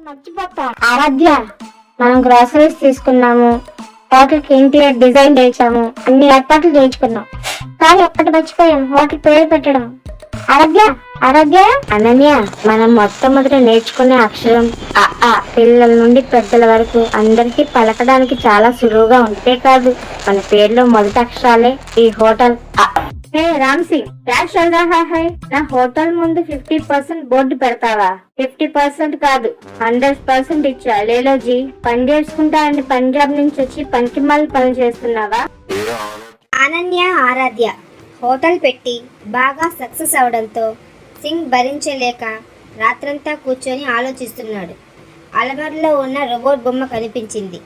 మర్చిపోతా ఆరాధ్య, మనం గ్రాసరీస్ తీసుకున్నాము, వాటికి ఇంటీరియర్ డిజైన్ చేసాము, అన్ని ఏర్పాట్లు చేయించుకున్నాం. కానీ ఒక్కటి మర్చిపోయాం, వాటికి పేరు పెట్టడం. ఆరాధ్య ఆరాధ్య అనన్య, మనం మొట్టమొదటి నేర్చుకునే అక్షరం అ ఆ. పిల్లల నుండి పెద్దల వరకు అందరికీ పలకడానికి చాలా సులువుగా ఉంటే కాదు, మన పేర్లో మొదటి అక్షరాలే ఈ హోటల్ అ. హే రామ్సీ, క్యాష్ చల్ రహా హై. నా హోటల్ ముందు 50% బోర్డు పెడతావా? 50% కాదు, 100% ఇచ్చా. లేలోజీ, పని చేసుకుంటా అని పంజాబ్ నుంచి వచ్చి పంకిమాల పని చేస్తున్నావా? అనన్య ఆరాధ్య హోటల్ పెట్టి బాగా సక్సెస్ అవడంతో సింగ్ భరించలేక రాత్రంతా కూర్చొని ఆలోచిస్తున్నాడు. అలమరలో ఉన్న రోబోట్ బొమ్మ కనిపించింది.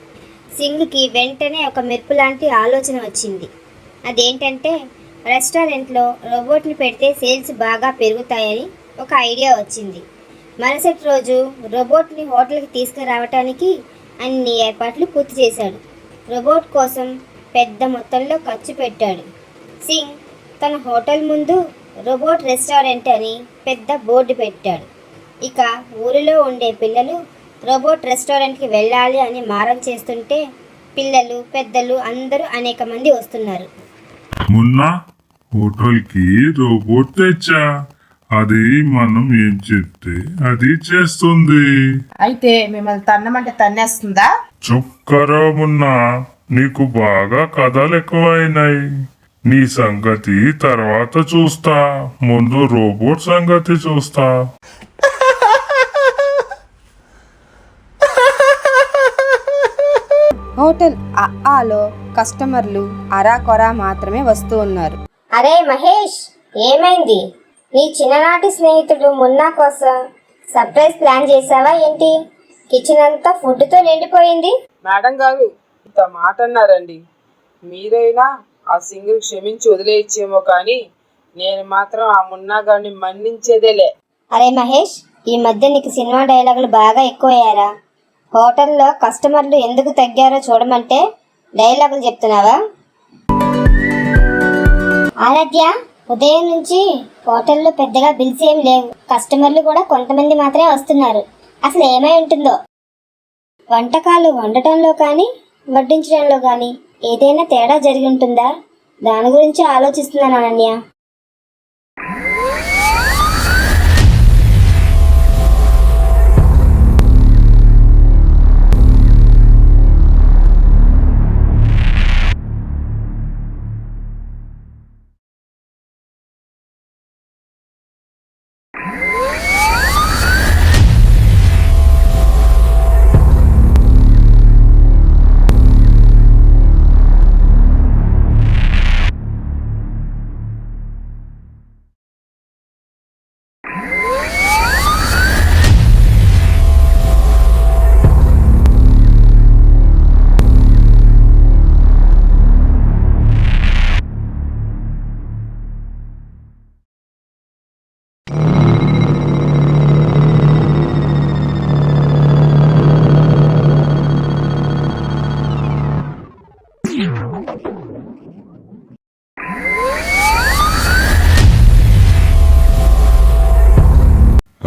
సింగ్కి వెంటనే ఒక మెరుపు లాంటి ఆలోచన వచ్చింది. అదేంటంటే, రెస్టారెంట్లో రోబోట్ని పెడితే సేల్స్ బాగా పెరుగుతాయని ఒక ఐడియా వచ్చింది. మరుసటి రోజు రోబోట్ని హోటల్కి తీసుకురావటానికి అన్ని ఏర్పాట్లు పూర్తి చేశాడు. రోబోట్ కోసం పెద్ద మొత్తంలో ఖర్చు పెట్టాడు. సింగ్ తన హోటల్ ముందు రోబోట్ రెస్టారెంట్ అని పెద్ద బోర్డు పెట్టాడు. ఇక ఊరిలో ఉండే పిల్లలు రోబోట్ రెస్టారెంట్కి వెళ్ళాలి అని మారం చేస్తుంటే పిల్లలు పెద్దలు అందరూ అనేక మంది వస్తున్నారు. మొన్న హోటల్కి రోబోట్ తెచ్చా, అది మనం ఏం చెప్తే అది చేస్తుంది. అయితే మిమ్మల్ని తన్నమంటే తన్నేస్తుందా? చుక్కరా మున్నా, నీకు బాగా కథలు ఎక్కువైనాయి. నీ సంగతి తర్వాత చూస్తా, ముందు రోబోట్ సంగతి చూస్తా. హోటల్ అఆలో కస్టమర్లు అరాకొరా మాత్రమే వస్తూ ఉన్నారు. అరే మహేష్, ఏమైంది? నీ చిన్ననాటి స్నేహితుడు మున్నా కోసం సర్ప్రైజ్ ప్లాన్ చేసావా ఏంటి? కిచెన్ అంతా ఫుడ్తో నిండిపోయింది. మేడం గారు ఇంత మాట అన్నారండి. మీరైనా ఆ సింగిల్ క్షమించి వదిలేయచ్చేమో కానీ నేను మాత్రం ఆ మున్నాగాడిని మన్నించేదేలే. అరే మహేష్, ఈ మధ్య నీకు సినిమా డైలాగులు బాగా ఎక్కువయ్యారా? హోటల్లో కస్టమర్లు ఎందుకు తగ్గారో చూడమంటే డైలాగులు చెప్తున్నావా? ఆరాధ్య, ఉదయం నుంచి హోటల్లో పెద్దగా బిల్స్ ఏం లేవు. కస్టమర్లు కూడా కొంతమంది మాత్రమే వస్తున్నారు. అసలు ఏమై ఉంటుందో? వంటకాలు వండటంలో కానీ వడ్డించడంలో కానీ ఏదైనా తేడా జరిగి ఉంటుందా? దాని గురించి ఆలోచిస్తున్నాను అనన్య.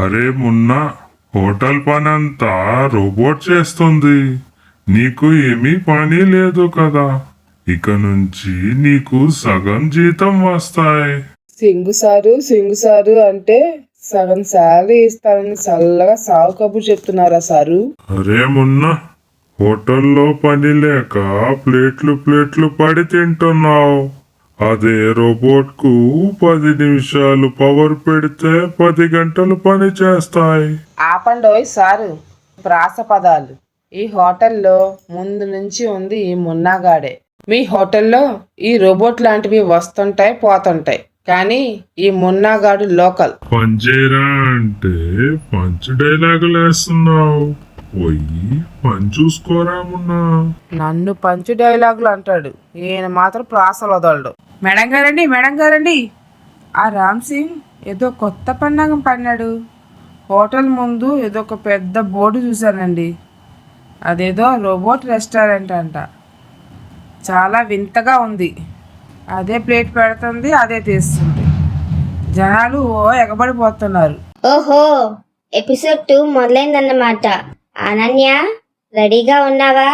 అరే మున్నా, హోటల్ పనంతా రోబోట్ చేస్తుంది. నీకు ఏమీ పని లేదు కదా, ఇక నుంచి నీకు సగం జీతం వస్తాయి. సింగు సారు అంటే సగం శాలరీ ఇస్తానని చల్లగా సాగు కబురు చెప్తున్నారా సారు? అరే మున్నా, హోటల్లో పని లేక ప్లేట్లు పడి తింటున్నావు. అదే రోబోట్ కు 10 నిమిషాలు పవర్ పెడితే 10 గంటలు పని చేస్తాయి. ఆపండోయ్ సారు ప్రాస పదాలు. ఈ హోటల్లో ముందు నుంచి ఉంది ఈ మున్నాగాడే. మీ హోటల్లో ఈ రోబోట్ లాంటివి వస్తుంటాయి పోతుంటాయి, కానీ ఈ మున్నాగాడు లోకల్. పంచేరా అంటే పంచ్ డైలాగులు వేస్తున్నావు. పోయి పని చూసుకోరా మున్నా. నన్ను పంచు డైలాగులు అంటాడు, ఈయన మాత్రం ప్రాసలు వదలడు. మేడం గారండి, ఆ రామ్ సింగ్ ఏదో కొత్త పన్నాగం పన్నాడు. హోటల్ ముందు ఏదో ఒక పెద్ద బోర్డు చూశానండి. అదేదో రోబోట్ రెస్టారెంట్ అంట. చాలా వింతగా ఉంది. అదే ప్లేట్ పెడుతుంది, అదే తీస్తుంది. జనాలు ఎగబడిపోతున్నారు. ఓహో, ఎపిసోడ్ 2 మొదలైందన్నమాట. అనన్య, రెడీగా ఉన్నావా?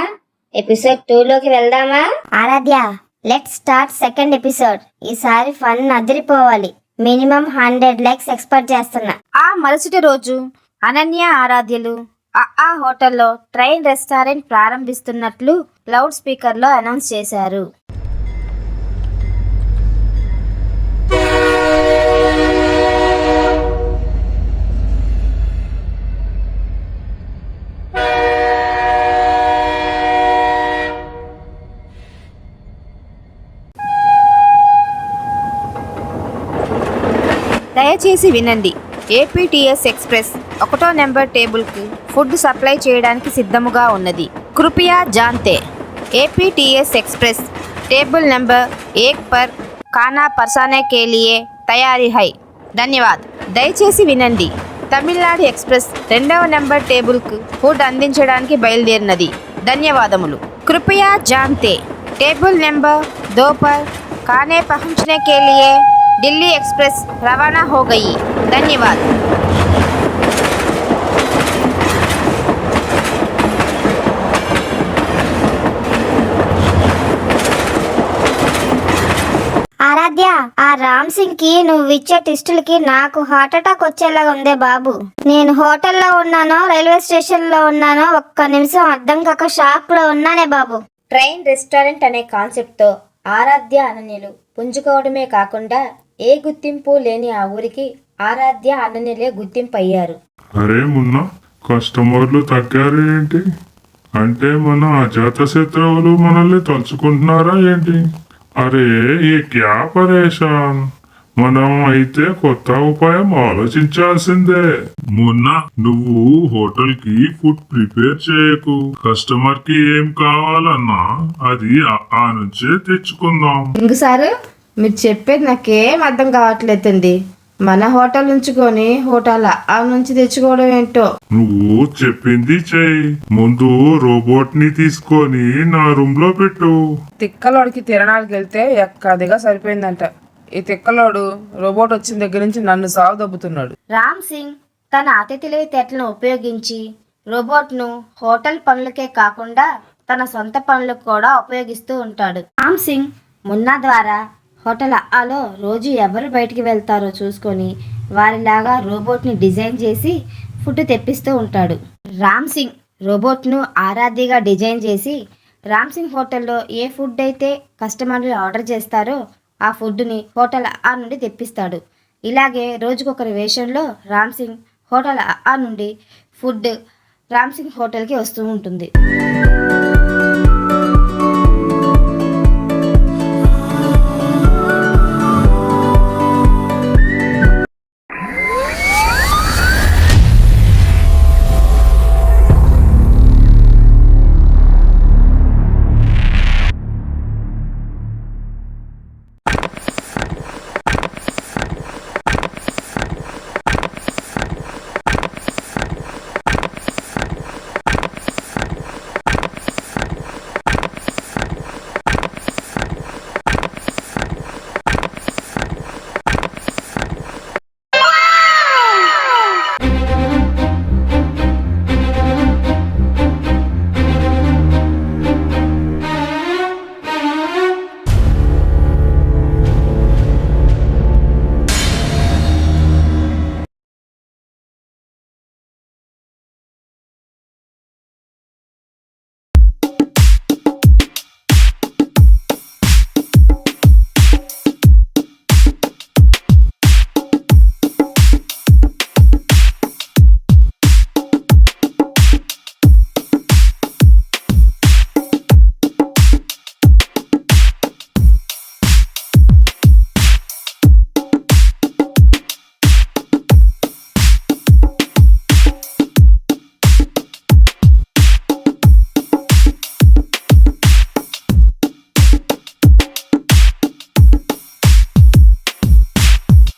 ఎపిసోడ్ 2లోకి వెళ్దామా? ఆరాధ్య, లెట్స్ స్టార్ట్ సెకండ్ ఎపిసోడ్. ఈసారి ఫన్ అదిరిపోవాలి. మినిమం 100 లైక్స్ ఎక్స్పెక్ట్ చేస్తున్నా. ఆ మరుసటి రోజు అనన్య, ఆరాధ్యలు ఆ హోటల్లో ట్రైన్ రెస్టారెంట్ ప్రారంభిస్తున్నట్లు లౌడ్ స్పీకర్లో అనౌన్స్ చేశారు. దయచేసి వినండి. ఏపీటీఎస్ ఎక్స్ప్రెస్ 1వ నెంబర్ టేబుల్కి ఫుడ్ సప్లై చేయడానికి సిద్ధముగా ఉన్నది. కృపయా జాన్తే. ఏపీటీఎస్ एक्सप्रेस टेबल नंबर 1 पर खाना परसाने के लिए तैयारी है. ధన్యవాద్. దయచేసి వినండి. తమిళనాడు ఎక్స్ప్రెస్ 2వ నెంబర్ టేబుల్కు ఫుడ్ అందించడానికి బయలుదేరినది. ధన్యవాదములు. కృపయా జాన్తే. टेबल नंबर 2 पर खाने पहुंचने के लिए दिल्ली एक्सप्रेस रवाना हो गई. धन्यवाद. ఆరాధ్య, ఆ రామ్ సింగ్ కి నువ్వు ఇచ్చే టెస్టులకి నాకు హార్ట్ అటాక్ వచ్చేలాగా ఉందే బాబు. నేను హోటల్లో ఉన్నానో రైల్వే స్టేషన్ లో ఉన్నానో ఒక్క నిమిషం అర్థం కాక షాక్ లో ఉన్నానే బాబు. ట్రైన్ రెస్టారెంట్ అనే కాన్సెప్ట్తో ఆరాధ్య, అనన్యలు పుంజుకోవడమే కాకుండా ఏ గుర్తింపు లేని ఆ ఊరికి ఆరాధ్య, అనన్యలే గుర్తింపు అయ్యారు. అరే మొన్న కస్టమర్లు తగ్గారు ఏంటి? అంటే మన అజాత శత్రువులు మనల్ని తలుచుకుంటున్నారా ఏంటి? అరే ఏ క్యా పరేషాన్. మనం అయితే కొత్త ఉపాయం ఆలోచించాల్సిందే. మొన్న నువ్వు హోటల్ కి ఫుడ్ ప్రిపేర్ చేయకు. కస్టమర్ కి ఏం కావాలన్నా అది ఆ నుంచే తెచ్చుకుందాం. ఇంకోసారి మీరు చెప్పేది నాకేం అర్థం కావట్లేదండి. మన హోటల్ నుంచుకొని హోటల్ ఆ నుంచి తెచ్చుకోవడం ఏంటో. నువ్వు చెప్పింది చెయ్యి. ముందు రోబోట్ ని తీసుకొని నా రూమ్ లో పెట్టు. తిక్కలోడికి తిరణాలకు వెళ్తే ఎక్కదిగా సరిపోయిందంట. ఈ తిక్కలోడు రోబోట్ వచ్చిన దగ్గర నుంచి నన్ను సాగు దబ్బుతున్నాడు. రామ్ సింగ్ తన అతి తెలివితేటలను ఉపయోగించి రోబోట్ను హోటల్ పనులకే కాకుండా తన సొంత పనులకు కూడా ఉపయోగిస్తూ ఉంటాడు. రామ్ సింగ్ మున్నా ద్వారా హోటల్ ఆలో రోజు ఎవరు బయటికి వెళ్తారో చూసుకొని వారిలాగా రోబోట్ని డిజైన్ చేసి ఫుడ్ తెప్పిస్తూ ఉంటాడు. రామ్ సింగ్ రోబోట్ను ఆరాధ్యగా డిజైన్ చేసి రామ్ సింగ్ హోటల్లో ఏ ఫుడ్ అయితే కస్టమర్లు ఆర్డర్ చేస్తారో ఆ ఫుడ్ని హోటల్ ఆ నుండి తెప్పిస్తాడు. ఇలాగే రోజుకొకరి వేషంలో రామ్ సింగ్ హోటల్ ఆ నుండి ఫుడ్ రామ్ సింగ్ హోటల్కి వస్తూ ఉంటుంది.